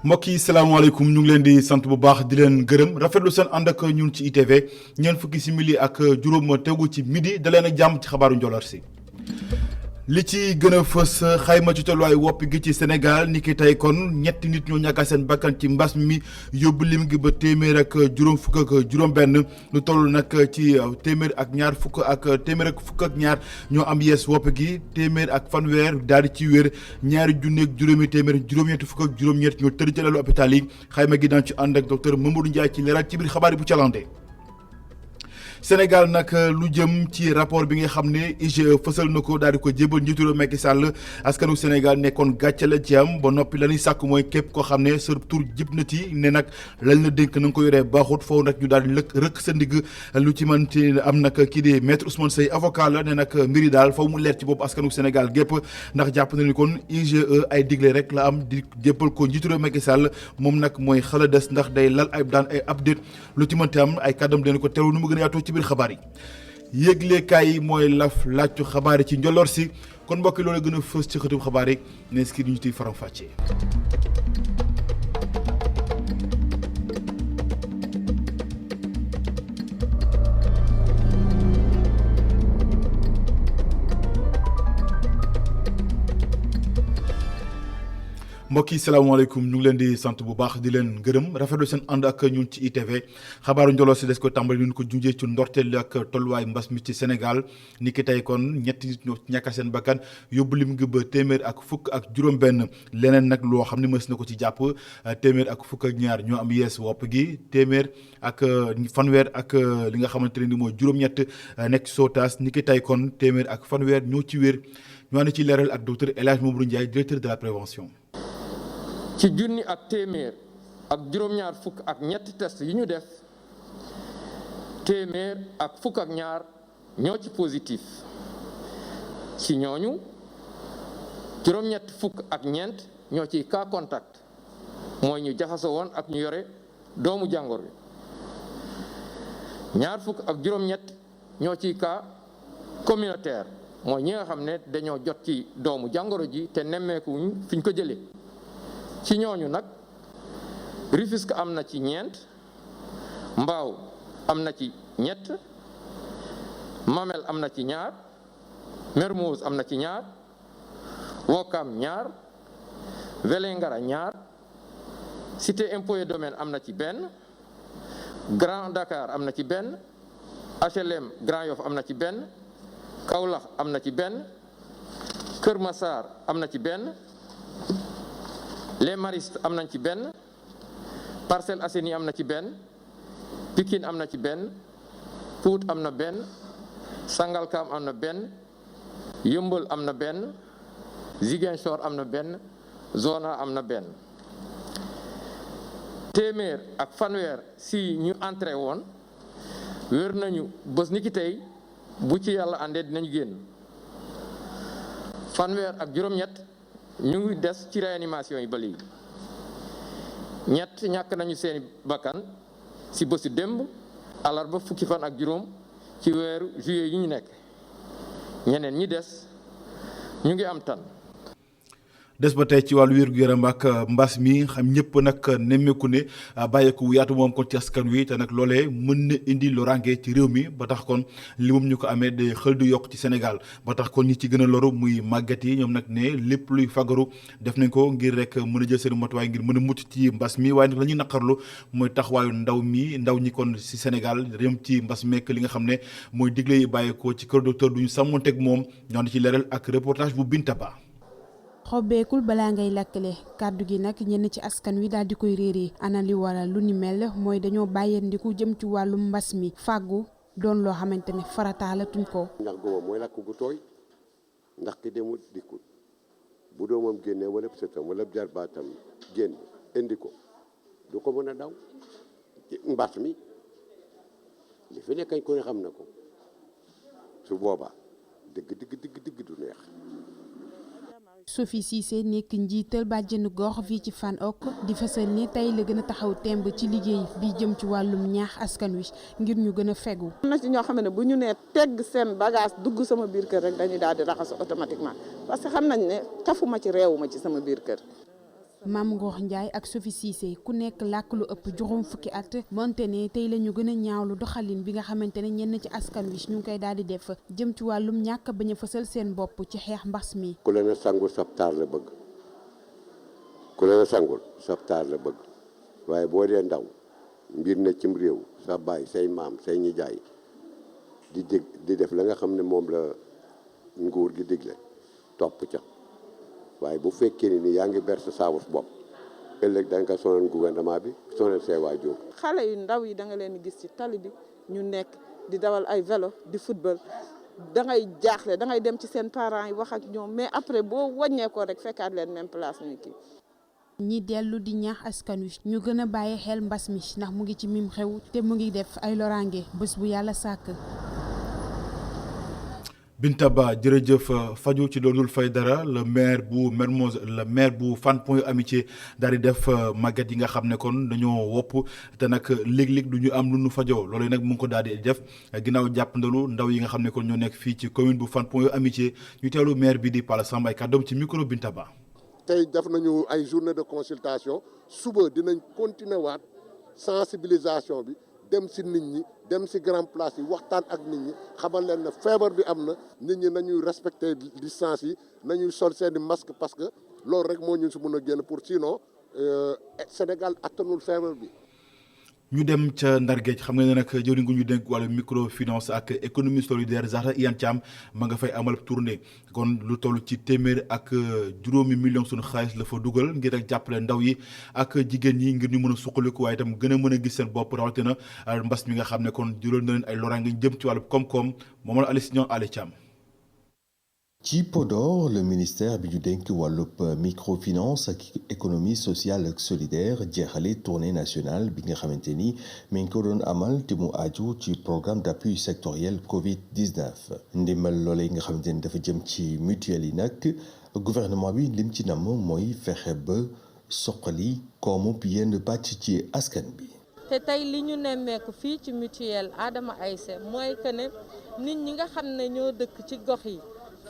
mbokk yi salaamaaleykum ñu ngi leen di sant bu baax di leen gërëm rafetlu seen ànd ak ñun ci ITV ñeent fukki simili ak juróom tegu ci midi da leen a jàmm ci xabaaru njolloor si. li ci gën a fës xayma ci tolluwaay wopp gi ci Sénégal ni ki tey kon ñetti nit ñoo ñàkk seen bakkan ci mbas mi yóbbu lim gi ba téeméer ak juróom fukk ak juróom-benn lu toll nag ci téeméer ak ñaar fukk ak téeméer ak fukk ak ñaar ñoo am yees wopp gi téeméer ak fanweer daal di ci wér ñaari junneeg juróomi téeméer juróom-ñetti fukk ak juróom-ñett ñoo tëdd ci lalu hôpital yi xayma gi daan ci ànd ak docteur Mamadou Ndiaye ci leeral ci biir xabaar yi bu calande Sénégal nag lu jëm ci rapport bi nga xam ne IGE fësal na ko daal di ko jébal njiitu réew Macky Sall askanu Sénégal nekkoon gàcce la ci am ba noppi la ñuy sàkk mooy képp koo xam ne sa tur jib na ci ne nag lañ la dénk na nga ko yoree baaxut foofu nag ñu daal di rëkk sa ndigg lu ci mën ci am nag kii di maître Ousmane Seye avocat la ne nag mbiri daal foofu mu leer ci bopp askanu Sénégal gépp ndax jàpp na ni kon IGE ay digle rek la am di jébbal ko njiitu réew Macky Sall moom nag mooy xala des ndax day lal ay daan ay update lu ci mënti am ay kàddam dina ko teewlu nu mu gën a yaatoo ci biir xabaar yi yëglekaay yi mooy laajtu xabaar yi ci njolloor si kon mbokk yi loolu gën a fës ci xëtub xabaar yi ne ski ñu ciy faram fàccee. mbokk yi salaamaaleykum ñu ngi leen di sant bu baax di leen gërëm rafetlu seen ànd ak ñun ci ITV xabaaru njolloor si des ko tàmbali ñu ko junjee ci ndorteel ak tolluwaay mbas mi ci Sénégal ni ki tey kon ñetti nit ñoo ñàkk seen bakkan yóbbu lim ngi ba téeméer ak fukk ak juróom-benn leneen nag loo xam ne mës na ko ci jàpp téeméer ak fukk ak ñaar ñoo am yees wopp gi téeméer ak fanweer ak li nga xamante ne ni mooy juróom-ñett nekk ci Sotas ni ki tey kon téeméer ak fanweer ñoo ci wér ñu ànd ci leeral ak docteur El Hadj Mamadou Ndiaye directeur de la prévention. ci junni ak téeméer ak juróom-ñaar fukk ak ñetti test yi ñu def téeméer ak fukk ak ñaar ñoo ci positif ci ñooñu juróom-ñett fukk ak ñeent ñoo ciy cas contact mooy ñu jaxasoo woon ak ñu yore doomu jàngor bi ñaar fukk ak juróom-ñett ñoo ciy cas communautaire mooy ñi nga xam ne dañoo jot ci doomu jàngoro ji te nemmeekuñ fi ñu ko jëlee. ci ñooñu nag Rufisque am na ci ñeent Mbao am na ci ñett Mamel am na ci ñaar Mermoz am na ci ñaar Ouakam ñaar Vélingara ñaar Cité Impôts et Domaines am na ci benn Grand Dakar am na ci benn HLM Grand Yoff am na ci benn Kaolack am na ci benn Kër Massar am na ci benn Les Maristes am nañ ci benn Parcelles Assainies am na ci benn Pikine am na ci benn Pout am na benn Sangalkam am na benn Yeumbeul am na benn Ziguinchor am na benn Zona am na benn téeméer ak fanweer si ñu entré woon wér nañu bés ni ki tey bu ci yàlla àndee dinañu génn fanweer ak juróom-ñett ñu ngi des ci réanimation yi ba léegi ñett ñàkk nañu seeni bakkan ci bésu démb àllarba fukki fan ak juróom ci weeru juillet yi ñu nekk ñeneen ñi des ñu ngi am tan des ba tey ci wàllu wér-gu-yaram ak mbas mi xam ñëpp nag nemmeeku ne bàyyeeku wu yaatu moom kon ci askan wi te nag loolee mën na indi loraange ci réew mi ba tax kon li moom ñu ko amee de xël du yokk ci Sénégal ba tax kon ñi ci gën a loru muy màggat yi ñoom nag ne lépp luy fagaru def nañ ko ngir rek mën a jël seen matuwaay ngir mën a mucc ci mbas mi waaye nag la ñuy naqarlu mooy taxawaayu ndaw ñi kon ci Sénégal réew ci mbas meek li nga xam ne mooy digle yi bàyyeekoo ci kër docteur duñu sàmmonteeg moom ñoo ci leeral ak reportage bu Binta Ba. xobbeekul balaa ngay lakkale kàddu gi nag ñenn ci askan wi daal di koy réeree ana li waral lu ni mel mooy dañoo bàyyandiku jëm ci wàllu mbas mi fàggu doon loo xamante ne farataalatuñ ko. ndax góoba mooy lakk gu tooy ndax ki demut dikkut bu doomam génnee wala sëtam wala jarbaatam génn indi ko du ko mën a daw mbas mi li fi nekkañ ko ne xam na ko su boobaa dëgg du neex. Sophie Cissé nekk njiital bàjjenu gox fii ci Fann Hock di fësal ni tey la gën a taxaw temb ci liggéey bi jëm ci wàllum ñaax askan wi ngir ñu gën a fegu. am na ci ñoo xam ne bu ñu nee tegg seen bagage dugg sama biir kër rek dañuy daal di raxasu automatiquement parce que xam nañ ne tafuma ci réewuma ci sama biir kër Mame Ngor Ndiaye ak Sophie Cissé ku nekk làkk lu ëpp juróom fukki at moonte ne tey la ñu gën a ñaawlu doxalin bi nga xamante ne ñenn ci askan wi ñu ngi koy daal di def jëm ci wàllum ñàkk bañ a fësal seen bopp ci xeex mbas mi. ku leen a sangul sab taar la bëgg ku leen a sangul sab taar la bëgg waaye boo dee ndaw mbir na cim réew sa baay say maam say nijaay di def la nga xam ne moom la nguur gi digle topp ca waaye bu fekkee ni yaa ngi ber sa saawus bopp ëllëg da nga ko sonal gouvernement bi sonal say waajur. xale yu ndaw yi da nga leen gis ci tali bi ñu nekk di dawal ay vélo di football da ngay jaaxle da ngay dem ci seen parents yi wax ak ñoom mais après boo wàññeekoo rek fekkaat leen même place ñu kii. ñi dellu di ñaax askan wi ñu gën a bàyyi xel mbas mi ndax mu ngi ci mim xew te mu ngi def ay loraange bés bu yàlla sàkk. Binta Ba jërëjëf faju ci doonul fay dara le maire bu Fann Point Amitié daal di def màgget yi nga xam ne kon dañoo wopp te nag léeg-léeg du ñu am lu nu fajoo loolu nag mu ngi ko daal di def ginnaaw jàppandalu ndaw yi nga xam ne kon ñoo nekk fii ci commune bu Fann Point Amitié ñu teelu maire bi di Palla Samb ay kàddoom ci micro Binta Ba. tey def nañu ay journée de consultation suba dinañ continuer waat sensibilisation bi dem si nit ñi dem si grand place yi waxtaan ak nit ñi xamal leen ne feebar bi am na nit ñi nañuy respecter distance yi nañuy sol seeni masque parce que loolu rek moo ñu si mën a génn pour sinon Sénégal attanul feebar bi. ñu dem ca Ndar Géej xam nga ne nag jëwriñ gu ñu dénk wàllu microfinance ak économie solidaire Zahra Iyane Thiam ma nga fay amal tournée kon lu toll ci téeméer ak juróomi million sunu xaalis la fa dugal ngir rek jàppale ndaw yi ak jigéen ñi ngir ñu mën a suqaliku waaye itam gën a mën a gis seen bopp rawatina mbas mi nga xam ne kon jural na leen ay loraange jëm ci wàllu koom-koom moom la Aliou Niang Ale Thiam. ci Podor le ministère bi ñu dénk wàllub microfinance ak économie sociale ak solidaire jeexale tournée nationale bi nga xamante ni mi ngi ko doon amal te mu aju ci programme d'appui sectoriel Covid-19 ndimbal loolee nga xamante ni dafa jëm ci mutuelle yi nag gouvernement bi lim ci namm mooy fexe ba soqali koomu yenn pàcc ci askan bi. te tey li ñu nemmeeku fii ci mutuelle Adama Aïssé mooy que ne nit ñi nga xam ne ñoo dëkk ci gox yi.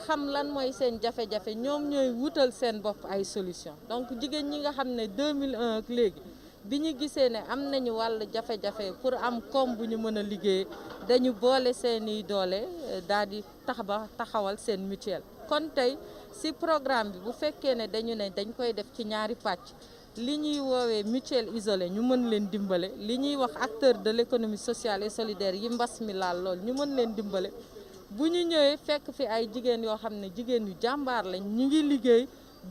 xam lan mooy seen jafe-jafe ñoom ñooy wutal seen bopp ay solution donc jigéen ñi nga xam ne 2001 ak léegi bi ñu gisee ne am nañu wàll jafe-jafe pour am koom bu ñu mën a liggéey dañu boole seeni doole daal di taxawal seen mutuelle. kon tey ci programme bi bu fekkee ne dañu ne dañ koy def ci ñaari pàcc li ñuy woowee mutuelle isolée ñu mën leen dimbale li ñuy wax acteur de l'économie sociale et solidaire yi mbas mi laal lool ñu mën leen dimbale. bu ñu ñëwee fekk fi ay jigéen yoo xam ne jigéen yu jàmbaar lañ ñu ngi liggéey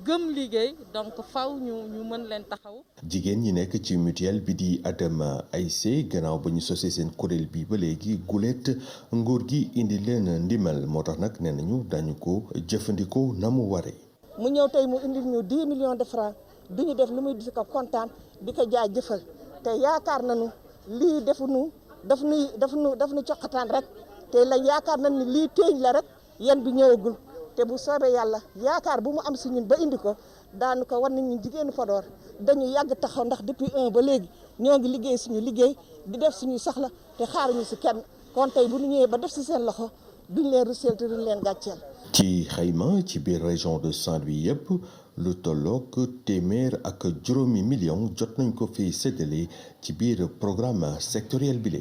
gëm liggéey donc faw ñu mën leen taxaw. jigéen ñi nekk ci mutuelle bi di Adama Aïssé gannaaw ba ñu sosee seen kuréel bi ba léegi gulet nguur gi indi leen ndimbal moo tax nag nee nañu dañu ko jëfandikoo na mu waree. mu ñëw tey mu indil ñu 10 millions de francs du ñu def lu muy di ko kontaan di ko jaajëfal te yaakaar nañu lii daf nu coqataan rek. te la yaakaar nañ ni lii téeñ la rek yan bi ñëwagul te bu soobee yàlla yaakaar bu mu am si ñun ba indi ko daanu ko war nañ ñun jigéenu Podor dañu yàgg taxaw ndax depuis ba léegi ñoo ngi liggéey suñu liggéey di def suñuy soxla te xaaruñu si kenn kon tey bu ñu ñëwee ba def si seen loxo duñ leen ruseel te duñ leen gàcceel. ci xayma ci biir région de Saint-Louis yëpp lu tollook téeméer ak juróomi million jot nañ ko fi séddale ci biir programme sectoriel bi la.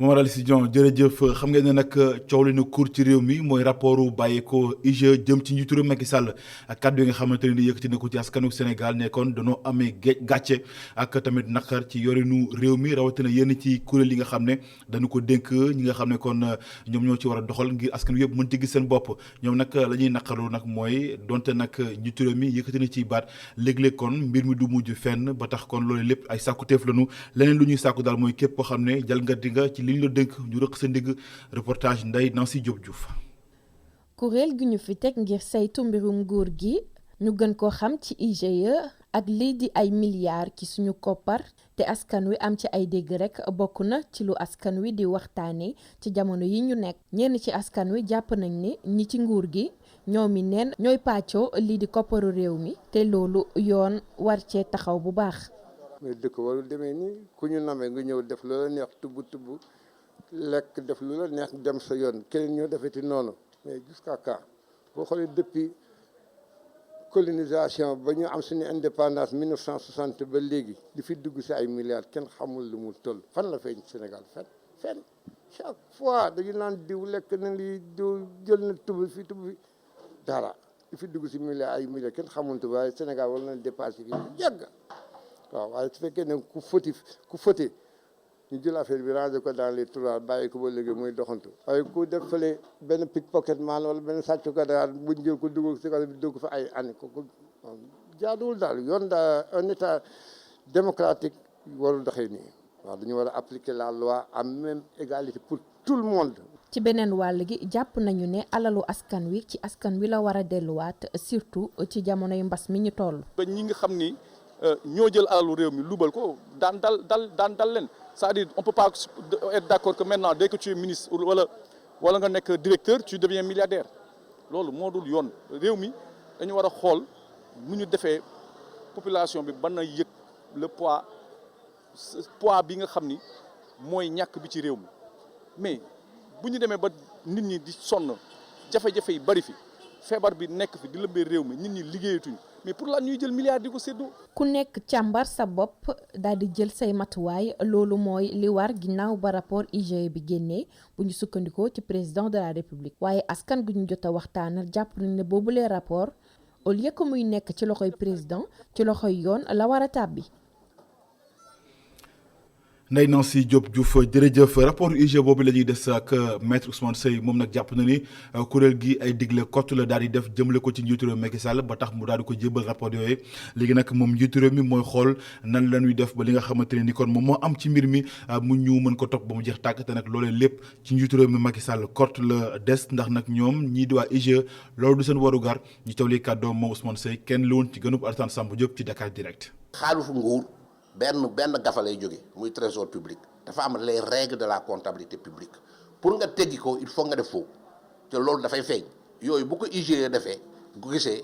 Momar Aliou Diong jërëjëf xam ngeen ne nag coow li na cour ci réew mi mooy rapportu bàyyeekoo IGE jëm ci njiitu réew Macky Sall ak kàddu yi nga xamante ne yëkkati na ko ci askanu Sénégal ne kon dañoo amee gàcce ak tamit naqar ci yorinu réew mi rawatina yenn ci kuréel yi nga xam ne dañu ko dénk ñi nga xam ne kon ñoom ñoo ci war a doxal ngir askan wi yëpp mën ci gis seen bopp ñoom nag la ñuy naqaru nag mooy donte nag njiitu réew mi yëkkati na ci baat léeg-léeg kon mbir mi du mujj fenn ba tax kon loolu lépp ay sàkkuteef lañu leneen lu ñuy sàkku daal mooy képp koo xam ne jalgati nga ci liñ la dénk ñu rëq sa ndigg reportage Ndeye Nancy Diop Diouf. kuréel gi ñu fi teg ngir saytu mbirum nguur gi ñu gën koo xam ci IGE ak lii di ay milliards ci suñu koppar te askan wi am ci ay dégg rek bokk na ci lu askan wi di waxtaane ci jamono yi ñu nekk ñenn ci askan wi jàpp nañ ni ñi ci nguur gi ñoom mi neen ñooy pàccoo lii di kopparu réew mi te loolu yoon war cee taxaw bu baax. mais dëkk warul demee nii ku ñu namee nga ñëw def loola neex tubb lekk def lu la neex dem sa yoon keneen ñoo defeti noonu mais jusqu'à quand boo xoolee depuis colonisation ba ñu am suñu indépendance 1960 ba léegi di fi dugg si ay milliards kenn xamul lu mu toll fan la feeñ Sénégal fenn chaque fois dañu naan diw lekk na lii diw jël na tuba fi dara di fi dugg si milliards ay milliards kenn xamul tuba waaye Sénégal war na dépassé fi yàgg waaw waaye su fekkee ne ku foti ñu jël affaire bi ranger ko dans les tiroirs bàyyi ko ba léegi muy doxantu waaye ku def fële benn pickpocket man wala benn sàcc ko daal buñ jël ko dugal si kaw bi dugg fa ay année ko jaaduwul daal yoon daal un état démocratique warul doxee nii waaw dañu war a appliquer la loi à même égalité pour tout le monde. ci beneen wàll gi jàpp nañu ne alalu askan wi ci askan wi la war a delluwaat surtout ci jamonoy mbas mi ñu toll. ba ñi nga xam ni ñoo jël alalu réew mi lubal ko daan dal leen. C'est-à-dire on peut pas être d'accord que maintenant dès que tu es ministre wala nga nekk directeur tu deviens milliardaire loolu moo dul yoon réew mi dañu war a xool nu ñu defee population bi ban na yëg le poids bi nga xam ni mooy ñàkk bi ci réew mi mais bu ñu demee ba nit ñi di sonn jafe-jafe yi bari fi feebar bi nekk fi di lëmbee réew mi nit ñi liggéeyatuñu mais pour la ñuy jël milliards di ko séddoo. ku nekk càmbar sa bopp daal di jël say matuwaay loolu mooy li war ginnaaw ba rapport IGE bi génnee bu ñu sukkandikoo ci président de la république waaye askan gu ñu jot a waxtaanal jàpp nañ ne boobulee rapport au lieu que muy nekk ci loxoy président ci loxoy yoon la war a tàbbi. Ndeye Nancy Diop Diouf jërëjëf rapport IGE boobu la ñuy des ak maître Ousmane Seye moom nag jàpp na ni kuréel gi ay digle kott la daal di def jëmale ko ci njiitu réew Macky Sall ba tax mu daal di ko jébal rapport yooyu léegi nag moom njiitu réew mi mooy xool nan la ñuy def ba li nga xamante ne ni kon moom moo am ci mbir mi mu ñu mën ko topp ba mu jeex tàkk te nag loolee lépp ci njiitu réew mi Macky Sall kott la des ndax nag ñoom ñii di waa IGE loolu du seen warugar ñu tawli kàddoom moom Ousmane Seye kenn la woon ci gënub Alassane Samba Diop ci Dakar Direct. xaalisu nguur benn gafa lay jóge muy trésor public dafa am les règles de la comptabilité publique pour nga teggi ko il faut nga def foofu te loolu dafay feeñ yooyu bu ko IGE defee bu gisee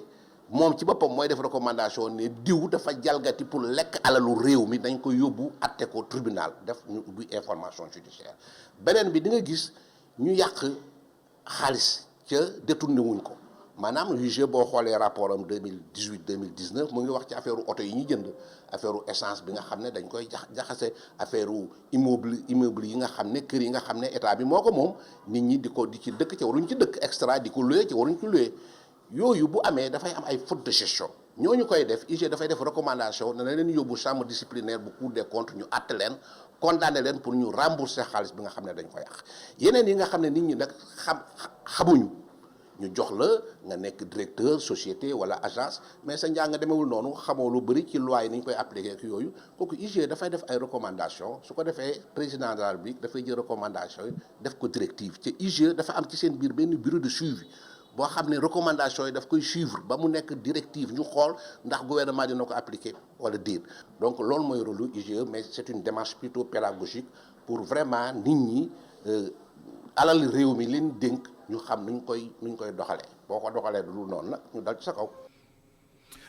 moom ci boppam mooy def recommandation ne diw dafa jalgati pour lekk alalu réew mi dañ ko yóbbu atte ko tribunal def ñu ubbi information judiciaire beneen bi di nga gis ñu yàq xaalis ca détourné wuñ ko maanaam IGE boo xoolee rapport am 2018 2019 mu ngi wax ci affaire oto yi ñu jënd affaire essence bi nga xam ne dañ koy jaxase affaire immeuble yi nga xam ne kër yi nga xam ne état bi moo ko moom nit ñi di ci dëkk ca waruñ ci dëkk extra di ko loué ci waruñ ci loué yooyu bu amee dafay am ay faute de gestion ñooñu koy def IGE dafay def recommandation ne na leen yóbbu chambre disciplinaire bu Cour des comptes ñu àtte leen condamné leen pour ñu rembourser xaalis bi nga xam ne dañ ko yàq yeneen yi nga xam ne nit ñi nag xamuñu ñu jox la nga nekk directeur société wala agence mais sa njàng demewul noonu xamoo lu bëri ci loi yi ni ñu koy appliquer ak yooyu kooku IGE dafay def ay recommandation su ko defee président de la République dafay jël recommandation yi def ko directive te IGE dafa am ci seen biir benn bureau de suivi boo xam ne recommandation yi daf koy suivre ba mu nekk directive ñu xool ndax gouvernement dina ko appliquer wala déet donc loolu mooy rôle lu IGE mais c'est une démarche plutôt pédagogique pour vraiment nit ñi alal réew mi leen dénk ñu xam nuñ koy doxalee boo ko doxalee du lu noonu nag ñu dal ci sa kaw.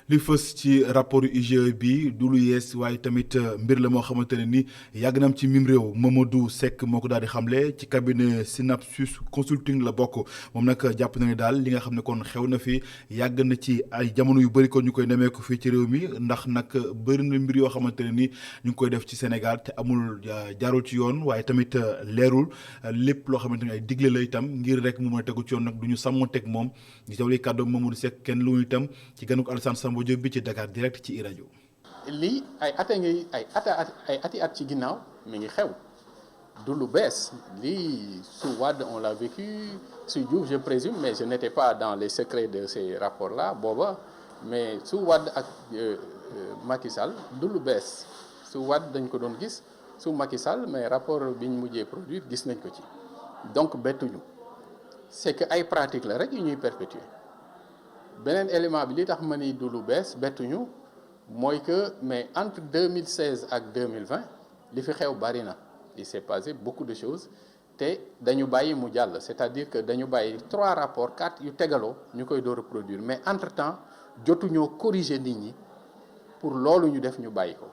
li fës ci rapport IGE bi du lu yees waaye tamit mbir la moo xamante ne ni yàgg na am ci mim réew Mamadou Seck moo ko daal di xamle ci cabinet Synapsus Consulting la bokk moom nag jàpp na ni daal li nga xam ne kon xew na fi yàgg na ci ay jamono yu bëri kon ñu koy nemmeeku fii ci réew mi ndax nag bëri na mbir yoo xamante ne ni ñu ngi koy def ci Sénégal te amul jaarul ci yoon waaye tamit leerul lépp loo xamante ne ay digle la itam ngir rek mu mën a tegu ci yoon nag du ñu sàmmonteeg moom di tawli kàddoom Mamadou Seck kenn lu itam ci ganuk Alassane Samba Diop bi ci Dakar Direct ci iRadio. lii ay ati at ci ginnaaw mi ngi xew du lu bees lii su Wade on l'a vécu su Diouf je présume mais je n'étais pas dans les secrets de ces rapports là booba mais su Wade ak Macky Sall du lu bees su Wade dañ ko doon gis su Macky Sall mais rapport bi ñu mujjee produire gis nañ ko ci donc bettuñu c'est que ay pratique la rek yu ñuy perpétuer. beneen élément bi li tax ma ni du lu bees bettuñu mooy que mais entre 2016 ak 2020 li fi xew bari na il s'est passé beaucoup de choses te dañu bàyyi mu jàll c'est-à-dire que dañu bàyyi 3 rapports 4 yu tegaloo ñu koy door a produire mais entre-temps jotuñoo corriger nit ñi pour loolu ñu def ñu bàyyi ko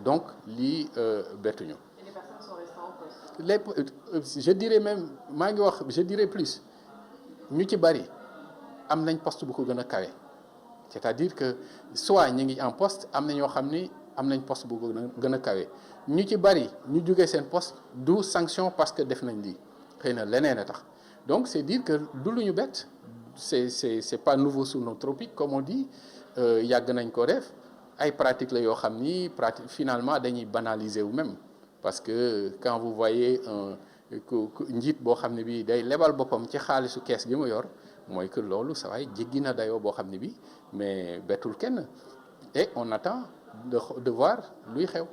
donc lii bettuñu. les je dirais même maa ngi wax je dirais plus ñu ci bari. am nañ poste bu ko gën a kawe c'est-à-dire que soit ñi ngi en poste am na ñoo xam ni am nañ poste bu gën a kawe ñu ci bari ñu jógee seen poste du sanction parce que def nañ lii xëy na leneen a tax donc c'est dire que du lu ñu bett c'est pas nouveau sous nos tropiques comme on dit yàgg nañ ko def ay pratiques la yoo xam ni finalement dañuy banaliser wu même parce que quand vous voyez njiit boo xam ne bii day lebal boppam ci xaalisu kees gi mu yor mooy que loolu saa waay jéggi na dayoo boo xam ne bii mais bettul kenn et on attend de voir luy xew.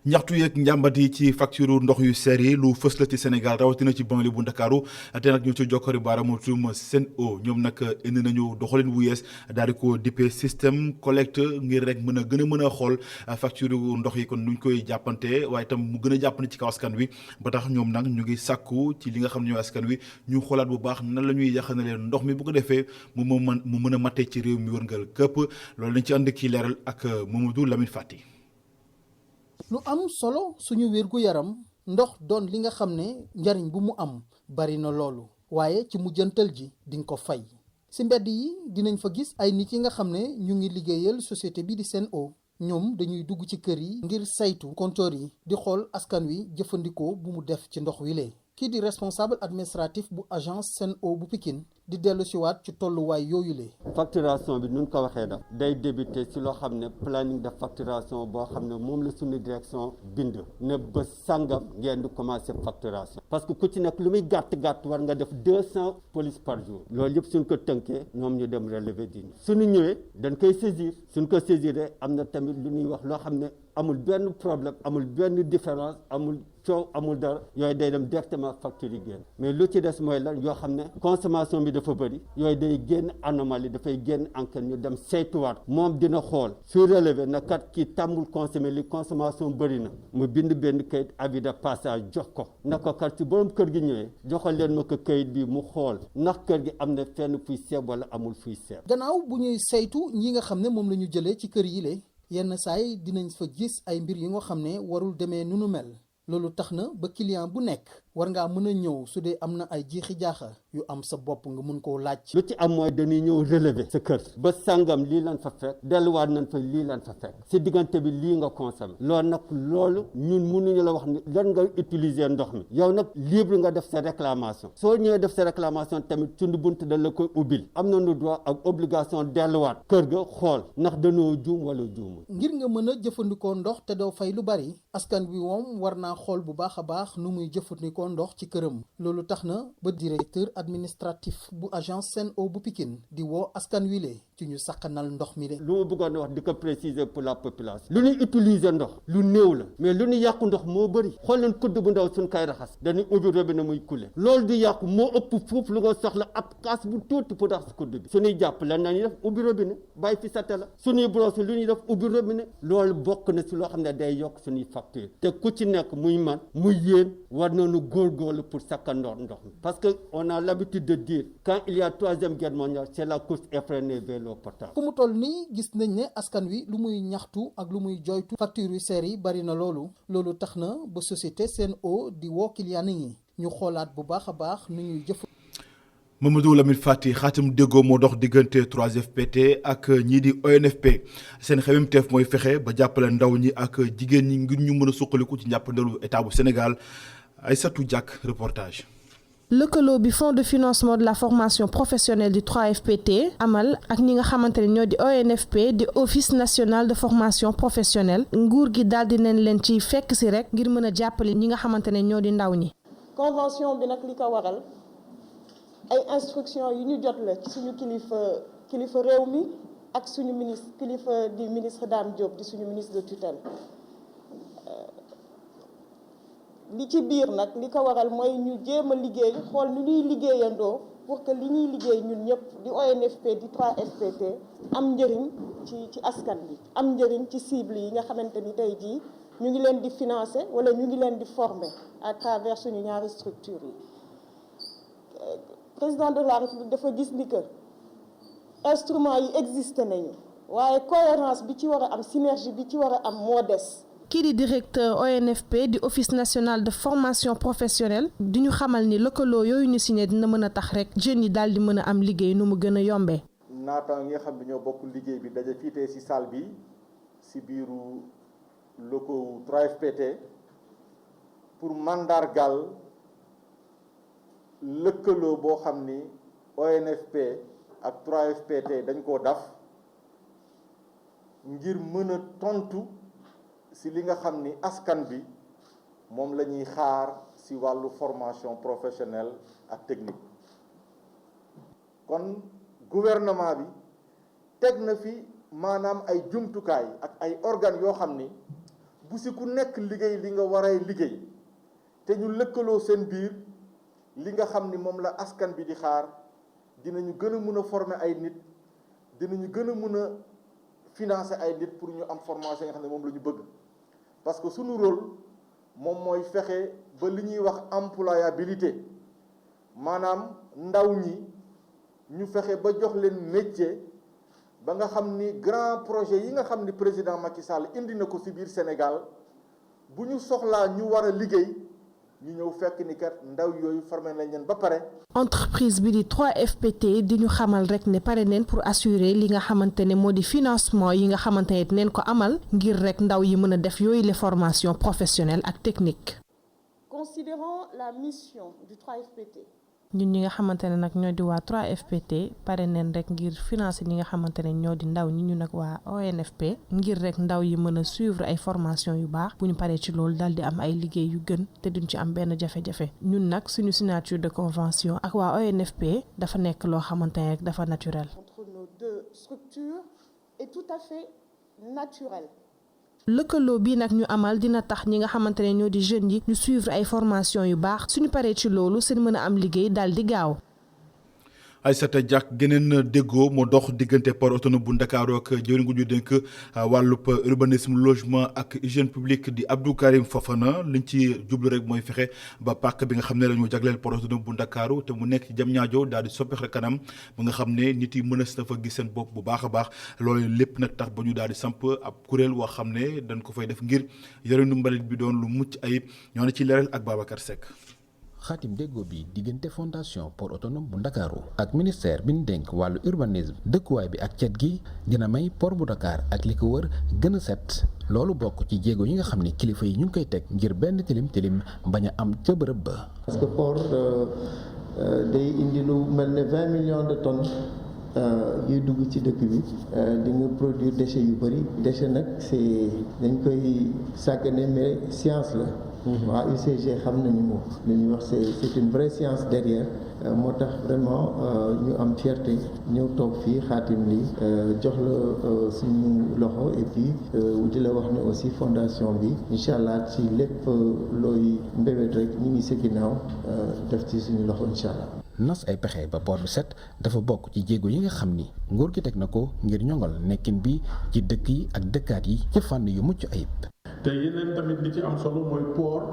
ñaxtu yeeg njàmbat yi ci facture ndox yu seer yi lu fës la ci Sénégal rawatina ci banlieue bu Ndakaaru te nag ñu ci jokkari baaraamu tuum Sen'Eau ñoom nag indi nañu doxalin wu yees daal di ko dippee système collecte ngir rek mën a xool facture ndox yi kon nuñ koy jàppante waaye itam mu gën a jàppante ci kaw askan wi ba tax ñoom nag ñu ngi sàkku ci li nga xam ne ñooy askan wi ñu xoolaat bu baax nan la ñuy yaxanalee ndox mi bu ko defee mu mën a mattee ci réew mi wërngal këpp loolu lañ ci ànd kii leeral ak Mamadou Lamine Fati. lu am solo suñu wérgu yaram ndox doon li nga xam ne njariñ bu mu am bari na loolu waaye ci mujjantal ji dinga ko fay ci mbedd yi dinañ fa gis ay nit yi nga xam ne ñu ngi liggéeyal société bi di Sen'Eau ñoom dañuy dugg ci kër yi ngir saytu compteur yi di xool askan wi jëfandikoo bu mu def ci ndox wi lee kii di responsable administratif bu agence Sen'Eau bu Pikine di dellu si waat ci tolluwaay yooyu lee facturation bi nun ko waxee da day débuté ci loo xam ne planning de facturation boo xam ne moom la suñu direction bind ne ba sàngam ngeen di commencer facturation parce que ku ci nekk lu muy gàtt-gàtt war nga def 200 police par jour loolu yëpp suñ ko tënkee ñoom ñu dem relever dini suñu ñëwee dañ koy saisir suñ ko saisiree am na tamit lu ñuy wax loo xam ne amul benn problème amul benn différence amul coow amul dara yooyu day dem directement facture yi génn mais lu ci des mooy lan yoo xam ne consommation bi dafa bëri yooyu day génn anomalie dafay génn enquête ñu dem saytuwaat moom dina xool su relevé na kat kii tàmmul consommer li consommation bëri na mu bind benn kayit avis de passage jox ko na ko kat si borom kër gi ñëwee joxal leen ma ko kayit bi mu xool ndax kër gi am na fenn fuy seeb wala amul fuy seeb. gannaaw bu ñuy saytu ñi nga xam ne moom la ñu jëlee ci kër yi le yenn saay dinañ fa gis ay mbir yi nga xam ne warul demee nu nu mel loolu tax na ba client bu nekk war ngaa mën a ñëw su dee am na ay jiixi jaaxa yu am sa bopp nga mun koo laaj. lu ci am mooy dañuy ñëw relever sa kër ba sàngam lii lan fa fekk delluwaat nañ fa lii lan fa fekk si diggante bi lii nga consommé loolu nag loolu ñun mënuñu la wax ni lan nga utiliser ndox mi yow nag libre nga def sa réclamation soo ñëwee def sa réclamation tamit sunu bunt da la koy ubbil am nañu droit ak obligation delluwaat kër ga xool ndax dañoo juum wala juumul. ngir nga mën a jëfandikoo ndox te doo fay lu bari askan wi moom war naa xool bu baax a baax nu muy jëfandikoo ndox ci këram loolu tax na ba directeur administratif bu agence Sen'Eau bu Pikine di woo askan wi le ci ñu sakkanal ndox mi de. lu ma bëggoon wax di ko préciser pour la population lu ñuy utiliser ndox lu néew la mais lu ñuy yàqu ndox moo bëri xool leen kudd bu ndaw suñ koy raxas dañuy ubbi robinet muy couler loolu di yàqu moo ëpp foofu lu nga soxla ab kaas bu tuuti pour raxas kudd bi suñuy jàpp lan nañuy def ubbi robinet bàyyi fi sate la suñuy brosse lu ñuy def ubbi robinet loolu bokk na si loo xam ne day yokk suñuy facture te ku ci nekk muy man muy yéen war nañu góorgóorlu pour sakkandoor ndox mi parce que on a l'habitude de dire quand il y a troisième guerre mondiale c'est la course effrénée vers l'eau potable. fu mu toll nii gis nañ ne askan wi lu muy ñaxtu ak lu muy joytu facture yu seer yi bari na loolu tax na ba société Sen'Eau di woo client yi ñu xoolaat bu baax a baax nu ñuy jëf. Mamadou Lamine Fati xaatim déggoo moo dox diggante 3FPT ak ñii di ONFP seen xemmeemteef mooy fexe ba jàppale ndaw ñi ak jigéen ñi ngir ñu mën a suqaliku ci njàppandalu état bu Sénégal Aïssatou Diack reportage. lëkkaloo bi fonds de financement de la formation professionnelle du 3FPT amal ak ñi nga xamante ne ñoo di ONFP di office national de formation professionnelle nguur gi daal di leen ci fekk si rek ngir mën a jàppale ñi nga xamante ne ñoo di ndaw ñi. convention bi nag li ko waral ay instruction yu ñu jot la ci suñu kilifa réew mi ak suñu ministre Dame Diop di suñu ministre de tutelle. li ci biir nag li ko waral mooy ñu jéem a liggéey xool ni ñuy liggéeyandoo pour que li ñuy liggéey ñun ñëpp di ONFP di 3FPT am njëriñ ci askan bi am njëriñ ci cible yi nga xamante ni tey jii ñu ngi leen di financer wala ñu ngi leen di former à travers suñu ñaari structures yi président de la République dafa gis ni que instruments yi existé nañu waaye cohérence bi ci war a am synergie bi ci war a am moo des. kii di directeur ONFP di office national de formation professionnelle di ñu xamal ni lëkkaloo yooyu ñu signé dina mën a tax rek jeunes yi daal di mën a am liggéey nu mu gën a yombee. naata yi nga xam ne ñoo bokk liggéey bi daje fii tey ci salle bi ci biiru locaux 3FPT pour mandargal lëkkaloo boo xam ni ONFP ak 3FPT dañ koo daf ngir mën a tontu ci li nga xam ni askan bi moom la ñuy xaar ci wàllu formation professionnelle ak technique kon gouvernement bi teg na fi maanaam ay jumtukaay ak ay organes yoo xam ni bu ci ku nekk liggéey li nga waree liggéey te ñu lëkkaloo seen biir li nga xam ni moom la askan bi di xaar dinañu gën a mën a former ay nit dinañu gën a mën a financer ay nit pour ñu am formation yi nga xam ne moom la ñu bëgg parce que suñu rôle moom mooy fexe ba li ñuy wax employabilité maanaam ndaw ñi ñu fexe ba jox leen métier ba nga xam ni grand projet yi nga xam ni président Macky Sall indi na ko ci biir Sénégal bu ñu soxlaa ñu war a liggéey ñu ñëw fekk ni kat ndaw yooyu formé nañ leen ba pare. entreprise bi di 3FPT di ñu xamal rek ne pare neen pour assurer li nga xamante ne moo di financement yi nga xamante ne neen ko amal ngir rek ndaw yi mën a def yooyu les formations professionnelles ak techniques. Considérant la mission du 3FPT. ñun ñi nga xamante ne nag ñoo di waa 3FPT pare neen rek ngir financer ñi nga xamante ne ñoo di ndaw ñi ñu nag waa ONFP ngir rek ndaw yi mën a suivre ay formation yu baax bu ñu paree ci loolu daal di am ay liggéey yu gën te duñ ci am benn jafe-jafe ñun nag suñu signature de convention ak waa ONFP dafa nekk loo xamante ne rek dafa naturel. Entre nos deux structures est tout à fait naturel. lëkkaloo bii nag ñu amal dina tax ñi nga xamante ne ñoo di jeunes yi ñu suivre ay formation yu baax suñu paree ci loolu seen mën a am liggéey daal di gaaw. Aïssata Diack geneen déggoo moo dox diggante port autonome bu Ndakaaru ak jëwriñ gu ñu dénk wàllub urbanisme logement ak hygiène publique di Abdou Karim Fofana liñ ci jublu rek mooy fexe ba pàkk bi nga xam ne la ñu jagleel port autonome bu Ndakaaru te mu nekk ci Diamniadio daal di soppeeku kanam ba nga xam ne nit yi mën na fa gis seen bopp bu baax a baax loolu lépp nag tax ba ñu daal di samp ab kuréel woo xam ne dañ ko fay def ngir yorinu mbalit bi doon lu mucc ayib ñoo ne ci leeral ak Babacar Seck. xaatim déggoo bi diggante fondation port autonome bu Ndakaaru ak ministère bi ñu dénk wàllu urbanisme dëkkuwaay bi ak cet gi dina may port bu Dakar ak li ko wër gën a set loolu bokk ci jéego yi nga xam ni kilifa yi ñu ngi koy teg ngir benn tilim bañ a am ca bërëb ba. parce que port day indi lu mel ne 20 millions de tonnes yuy dugg ci dëkk bi di nga produire déchets yu bëri déchet nag c'est dañ koy sàggane mais science la. waa UCG xam nañu moom li ñuy wax c'est une vraie science derrière moo tax vraiment ñu am fierté ñëw toog fii xaatim li jox la suñu loxo et puis di la wax ne aussi fondation bi incha allah ci lépp looy mbébét rek ñu ngi sa ginnaaw def ci suñu loxo incha allah. nas ay pexe ba port bi set dafa bokk ci jéego yi nga xam ni nguur gi teg na ko ngir ñoŋal nekkin bi ci dëkk yi ak dëkkaat yi ci fànn yu mucc ayib. te yeneen tamit li ci am solo mooy port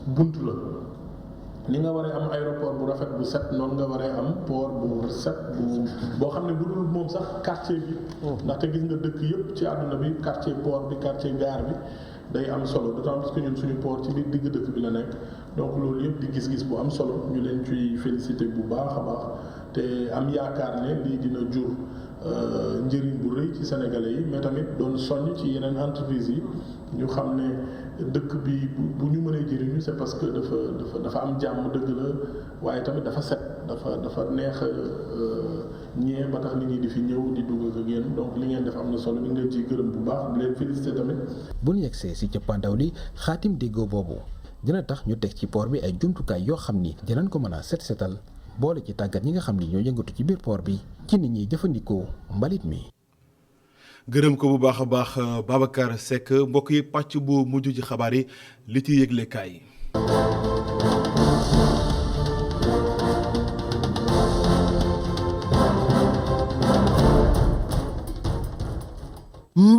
buntu la ni nga waree am aéroport bu rafet bu set noonu nga waree am port bu set boo xam ne bu dul moom sax quartier bi ndaxte gis nga dëkk yëpp ci àdduna bi quartier port bi quartier gare bi day am solo d'autant plus que ñun suñu port ci biir digg dëkk bi la nekk donc loolu yëpp di gis-gis bu am solo ñu leen ciy félicité bu baax a baax te am yaakaar ne lii dina jur njëriñ bu rëy ci sénégalais yi mais tamit doon soññ ci yeneen entreprise yi ñu xam ne dëkk bi bu ñu mënee jëriñu c'est parce que dafa am jàmm dëgg la waaye tamit dafa set dafa neex ñee ba tax nit ñi di fi ñëw di dugg ak génn donc li ngeen def am na solo ñu ngi leen ciy gërëm bu baax di leen féliciter tamit. bu ñu yegsee si cëppaandaw li xaatim déggoo boobu dina tax ñu teg ci port bi ay jumtukaay yoo xam ni dinañ ko mën a setal boole ci tàggat ñi nga xam ni ñoo yëngatu ci biir port bi ci nit ñi jëfandikoo mbalit mi. gërëm ko bu baax a baax Babacar Seck mbokk yi pàcc bu mujj ci xabaar yi li ci yëglekaay yi.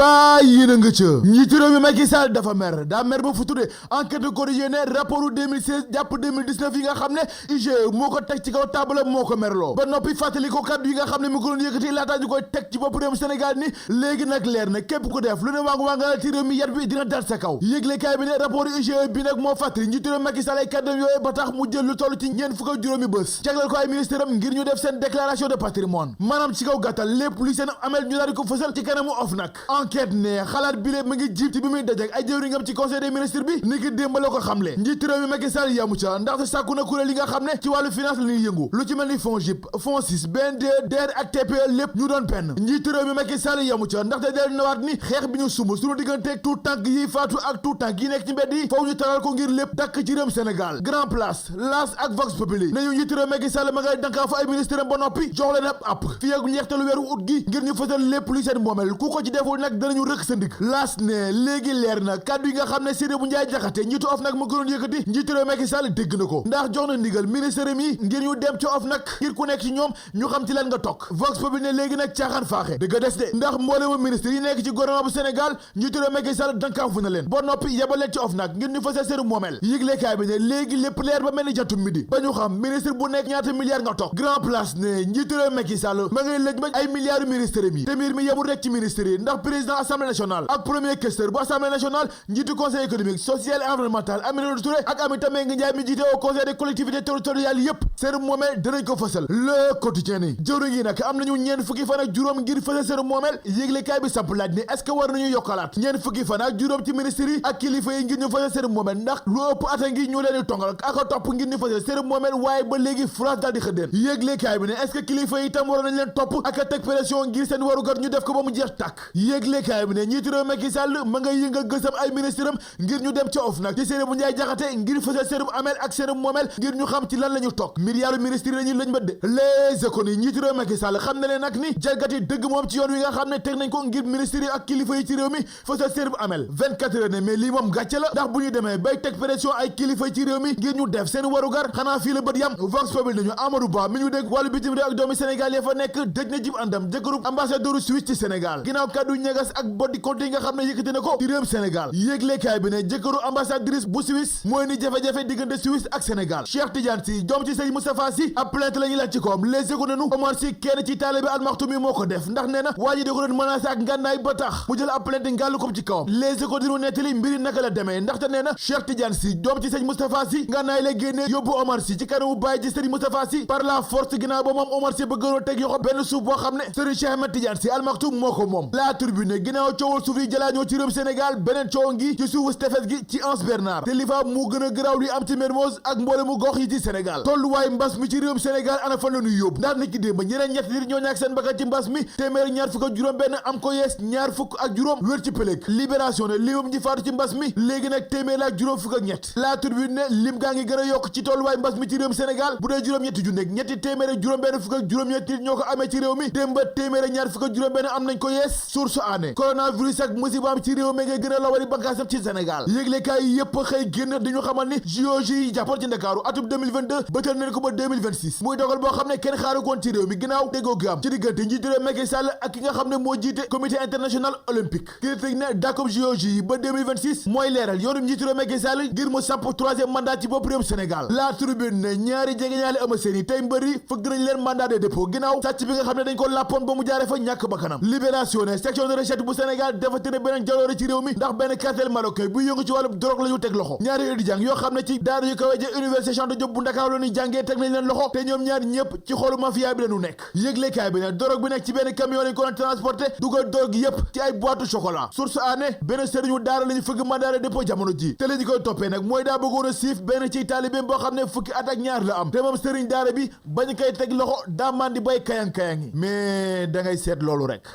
mbaa yéen a nga ca njiitu réew mi Macky Sall dafa mer daa mer ba fu tudde enquête de corrigé ne rapport 2016 jàpp 2019 yi nga xam ne IGE moo ko teg ci kaw table moo ko merloo ba noppi fàttali ko kaddu yi nga xam ne mi ko doon yëkkati laataa ñu koy teg ci bopp réewum Sénégal ni léegi nag leer na képp ku def lu ne waanga ci réew mi yat bi dina dal sa kaw yëglekaay bi ne rapport IGE bi nag moo fàttali njiitu réew Macky Sall ay kàddam yooyu ba tax mu jël lu toll ci ñeent fukk ak juróomi bés jagleel ko ay ministère am ngir ñu def seen déclaration de patrimoine maanaam ci kaw gàttal lépp lu seen amel ñu daal di ko fësal ci kanamu OFNAC enquête ne xalaat bi lépp ma ngi jiib ci bi muy dajek ay jëwriñam ci conseil des ministres bi ni ki démb la ko xamle njiitu réew mi Macky Sall yamu ca ndaxte sàkku na kuréel yi nga xam ne ci wàllu finance la ñuy yëngu lu ci mel ni FONGIP FONSIS BND DER ak TPE lépp ñu doon benn njiitu réew mi Macky Sall yamu ca ndaxte del nawaat ni xeex bi ñu sumb suñu digganteeg tout tànk yi faatu ak tout tànk yi nekk ci mbedd yi faw ñu taral ko ngir lépp dakk ci réewum Sénégal Grand Place L'As ak Vox Populi nañu njiitu réew Macky Sall ma ngay dankaa fa ay ministère ba noppi jox leen ab app fii ak njeextalu weeru ut gi ngir ñu fësal lépp luy seen moomel ku ko ci deful nag danañu rëkk sa ndig L'As ne léegi leer na kàddu yi nga xam ne Seydou Ndiaye Jaxate njiitu OFNAC ma gënoon yëkkati njiitu réew Macky Sall dégg na ko ndax jox na ndigal ministère mi ngir ñu dem ci OFNAC ngir ku nekk ci ñoom ñu xam ci lan nga tokk Vox Populi ne léegi nag caaxaan faaxe dëgg des de ndax mboolemu ministre yi nekk ci gouvernement bu Sénégal njiitu réew Macky Sall dankaafu na leen ba noppi yebal leen ci OFNAC ngir ñu fësal seen moomel yëglekaay bi ne léegi lépp leer ba mel ni jantum midi ba ñu xam ministre bu nekk ñaata milliards nga tokk Grand Place ne njiitu réew Macky Sall ma ngay lëj ba ay milliards ministère yi te mbir mi yemul rek ci ministère yi ndax président assemblée nationale ak premier questeur bu assemblée nationale njiitu conseil économique social et environnemental Aminata Touré ak Aminata Mbengue Ndiaye mi jiite au conseil des collectivités territoriales yépp seen moomel danañ ko fësal le quotidien ni jëwriñ yi nag am nañu ñeent fukki fan ak juróom ngir fësal seen moomel yéglekaay bi samp laaj ni est-ce que war nañu yokkalaat ñeent fukki fan ak juróom ci ministère yi ak kilifa yi ngir ñu fësal seen moomel ndax lu ëpp ata ngi ñu leen di tongal ak topp ngir ñu fësal seen moomel waaye ba léegi France daal di xëddeen yéglekaay bi ne est-ce que kilifa yi tam waroon nañ leen topp ak a teg pression ngir seen warugar ñu def ko ba mu jeex tàkk yéglekaay bi ne njiitu réew Macky Sall ma ngay yëngal gësam ay ministre am ngir ñu dem ca OFNAC ci Seydou Ndiaye Jaxate ngir fësal seen amel ak seen moomel ngir ñu xam ci lan la ñu toog milliards ministres yi la ñuy lañ bët de les économies njiitu réew Macky Sall xam na leen nag ni jalgati dëgg moom ci yoon wi nga xam ne teg nañ ko ngir ministres yi ak kilifa yi ci réew mi fësal seen amel 24 heures ne mais lii moom gàcce la ndax bu ñu demee bay teg pression ay kilifa yi ci réew mi ngir ñu def seen warugar xanaa fii la bët yam Vox Populi nañu Amadou Ba mi ñu dégg wàllu bitim réew ak doomi Sénégal ya fa nekk dëj na jib àndam jëkkëru ambassadeur Suisse ci Sénégal ginnaaw kàddu ñegas ak boddi compte yi nga xam ne yëkkati na ko ci réewum Sénégal yéeglekaay bi ne jëkkëru ambassadrice bu Suisse mooy ni jafe-jafe diggante Suisse ak Sénégal Cheikh Tidiane Sy doom ci Serigne Moustapha Sy ab plainte la ñuy laaj ci koom les éco nenu Omar Sy kenn ci taalibe Al Maktoum moo ko def ndax nee na waa ji da ko doon menacé ak ngànnaay ba tax mu jël ab plainte ngàllu ko ci kawam les éco dinu nettali mbiri naka la demee ndaxte nee na Cheikh Tidiane Sy doom ci Serigne Moustapha Sy ngànnaay la génnee yóbbu Omar Sy ci kanamu bàyyi ci Serigne Moustapha Sy par la force ginnaaw ba moom Omar Sy bëggoon teg yoxo benn suuf boo xam ne Serigne Cheikh Ahmed Tidiane Sy Al Maktoum moo ko moom la tribune ginnaaw coowal suuf yi jëlaañoo ci réewum Sénégal beneen coow ngi ci suufu tefes gi ci Anse Bernard te li fa mu gën a garaaw li am ci Mermoz ak mboolemu gox yi ci Sénégal tolluwaay mbas mi ci réewum Sénégal ana fan la ñuy yóbbu ndax nit ki démb ñeneen ñett nit ñoo ñàkk seen bakkan ci mbas mi téeméer ñaar fukk ak juróom benn am ko yees ñaar fukk ak juróom wér ci pëlëg libération ne limam ñi faatu ci mbas mi léegi nag téeméer la ak juróom fukk ak ñett la Tribune ne lim gaa ngi gën a yokk ci tolluwaay mbas mi ci réewum Sénégal bu dee juróom-ñetti junne ñetti téeméer ak juróom benn fukk ak juróom-ñett nit ñoo ko amee ci réew mi démb téeméer ñaar fukk ak juróom benn am nañ ko yees source aané coronavirus ak musibaam ci réew mi ngay gën a lawari bànqaasam ci Sénégal yëglekaay yépp xëy génn di ñu xamal ni JOJ yi jàppal ci Ndakaaru atum 2022 bëtal nañ ko ba 2026 muy dogal boo xam ne kenn xaaru koon ci réew mi ginnaaw déggoo gi am ci diggante njiitu réew Macky Sall ak ki nga xam ne moo jiite comité international olympique critique ne d'accord JOJ yi ba 2026 mooy leeral yoonu njiitu réew Macky Sall ngir mu samp troisième mandat ci bopp réew Sénégal la Tribune ne ñaari jegeñaale Eumeu Sène yi tey mbëri fëgg nañ leen mandat de dépôt ginnaaw sàcc bi nga xam ne dañ ko làppoon ba mu jaare fa ñàkk bakkanam libération ne section de recherche bu Sénégal dafa tëne beneen jaloore ci réew mi ndax benn cartel marocain bu yëngu ci wàllu drogue la ñu teg loxo ñaari étudiants yoo xam ne ci daara yu kawe ja université Cheikh Anta Diop bu Ndakaaru la ñuy jàngee teg nañ leen loxo te ñoom ñaar ñëpp ci xolu mafia bi la ñu nekk yëglekaay bi ne drogue bi nekk ci benn camion lañ ko doon transporté dugal drogue yëpp ci ay boîte chocolat source aané benn sëriñu daara la ñu fëgg mandat de dépôt jamono ji te la ñu koy toppee nag mooy daa bëggoon a siif benn ci taalibeem boo xam ne fukki at ak ñaar la am te moom sëriñ daara bi bañ koy teg loxo daa mandi bay kayang-kayangi mais da ngay seet loolu rek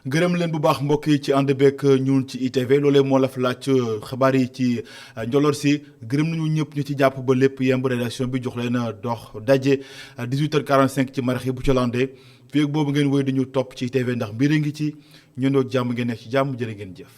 gërëm leen bu baax mbokk yi ci ànd beeg ñun ci ITV loolee moo la fa laaj xabaar yi ci njolor si gërëm nañu ñëpp ñu ci jàpp ba lépp yemb rédaction bi jox leen dox daje 18h45 ci marax yi bu ci landee fii ak boobu ngeen woy dañu topp ci ITV ndax mbir a ngi ci ñëndoog jàmm ngeen nekk ci jàmm jërë ngeen jëf